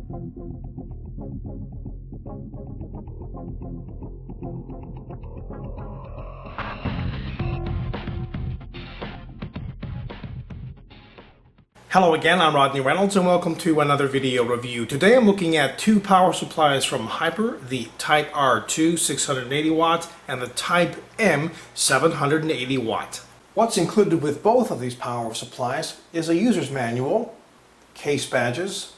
Hello again, I'm Rodney Reynolds and welcome to another video review. Today I'm looking at two power supplies from Hiper, the Type RII 680 watt and the Type M 780 watt. What's included with both of these power supplies is a user's manual, case badges,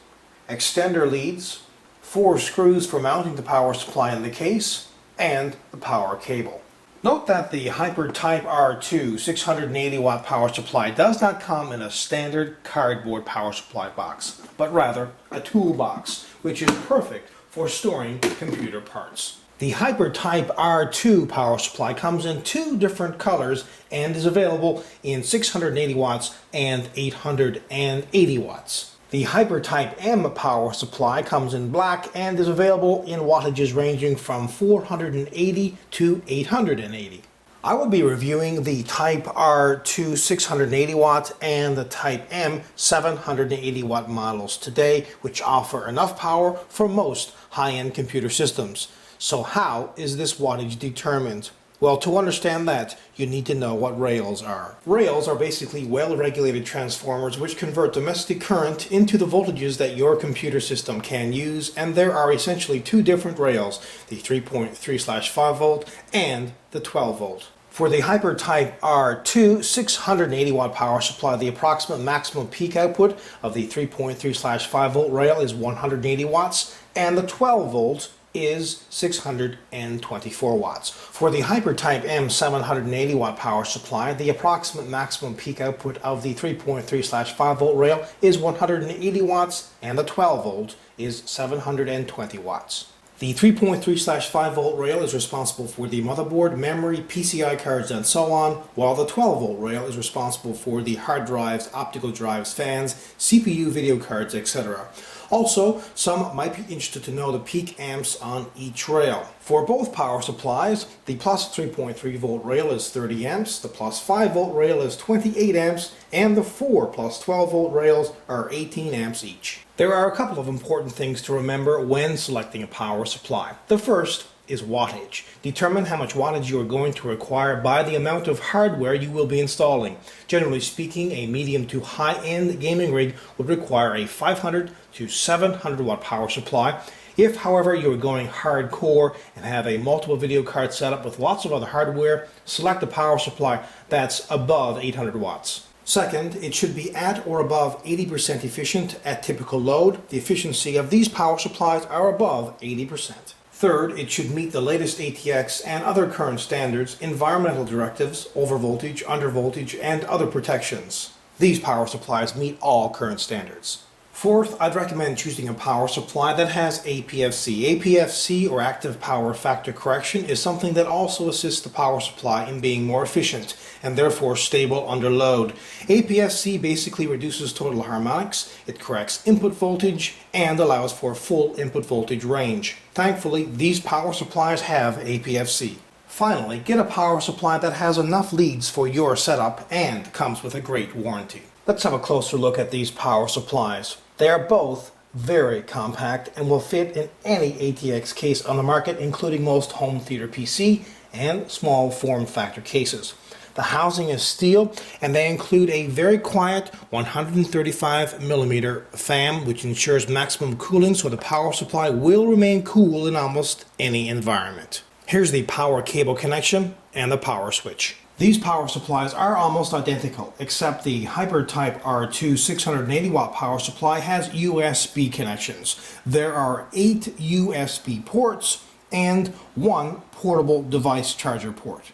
extender leads, 4 screws for mounting the power supply in the case, and the power cable. Note that the Hiper Type RII 680 watt power supply does not come in a standard cardboard power supply box, but rather a toolbox, which is perfect for storing computer parts. The Hiper Type RII power supply comes in 2 different colors and is available in 680 watts and 880 watts. The Hiper Type M power supply comes in black and is available in wattages ranging from 480 to 880. I will be reviewing the Type RII 680 watt and the Type M 780 watt models today, which offer enough power for most high-end computer systems. So how is this wattage determined? Well, to understand that, you need to know what rails are. Rails are basically well-regulated transformers which convert domestic current into the voltages that your computer system can use, and there are essentially 2 different rails, the 3.3/5 volt and the 12 volt. For the Hiper Type RII 680 watt power supply, the approximate maximum peak output of the 3.3/5 volt rail is 180 watts, and the 12 volt is 624 watts. For the Hiper Type M 780 watt power supply, the approximate maximum peak output of the 3.3/5 volt rail is 180 watts and the 12 volt is 720 watts. The 3.3/5 volt rail is responsible for the motherboard, memory, PCI cards, and so on, while the 12 volt rail is responsible for the hard drives, optical drives, fans, CPU, video cards, etc. Also, some might be interested to know the peak amps on each rail. For both power supplies, the plus 3.3 volt rail is 30 amps, the plus 5 volt rail is 28 amps, and the 4 plus 12 volt rails are 18 amps each. There are a couple of important things to remember when selecting a power supply. The first is wattage. Determine how much wattage you are going to require by the amount of hardware you will be installing. Generally speaking, a medium to high-end gaming rig would require a 500 to 700 watt power supply. If, however, you are going hardcore and have a multiple video card setup with lots of other hardware, select a power supply that's above 800 watts. Second, it should be at or above 80% efficient at typical load. The efficiency of these power supplies are above 80%. Third, it should meet the latest ATX and other current standards, environmental directives, overvoltage, undervoltage, and other protections. These power supplies meet all current standards. Fourth, I'd recommend choosing a power supply that has APFC. APFC, or active power factor correction, is something that also assists the power supply in being more efficient and therefore stable under load. APFC basically reduces total harmonics, it corrects input voltage, and allows for full input voltage range. Thankfully, these power supplies have APFC. Finally, get a power supply that has enough leads for your setup and comes with a great warranty. Let's have a closer look at these power supplies. They are both very compact and will fit in any ATX case on the market, including most home theater PC and small form factor cases. The housing is steel and they include a very quiet 135mm fan which ensures maximum cooling, so the power supply will remain cool in almost any environment. Here's the power cable connection and the power switch. These power supplies are almost identical, except the Hiper Type RII 680 watt power supply has USB connections. There are 8 USB ports and 1 portable device charger port.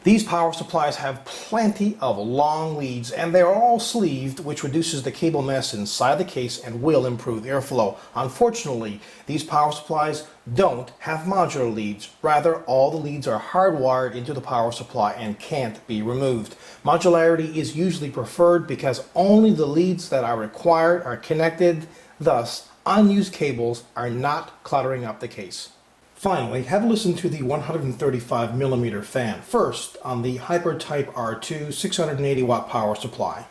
These power supplies have plenty of long leads and they are all sleeved, which reduces the cable mess inside the case and will improve airflow. Unfortunately, these power supplies don't have modular leads. Rather, all the leads are hardwired into the power supply and can't be removed. Modularity is usually preferred because only the leads that are required are connected. Thus, unused cables are not cluttering up the case. Finally, have a listen to the 135mm fan, first on the Hiper Type RII 680 watt power supply.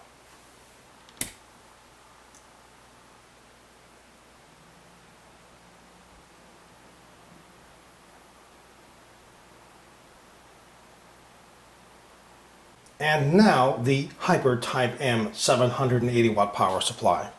And now the Hiper Type M 780 watt power supply.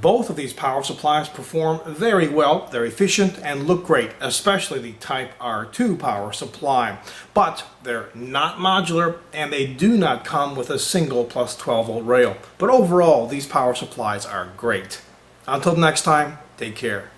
Both of these power supplies perform very well, they're efficient and look great, especially the Type R2 power supply. But they're not modular and they do not come with a single plus 12 volt rail. But overall, these power supplies are great. Until next time, take care.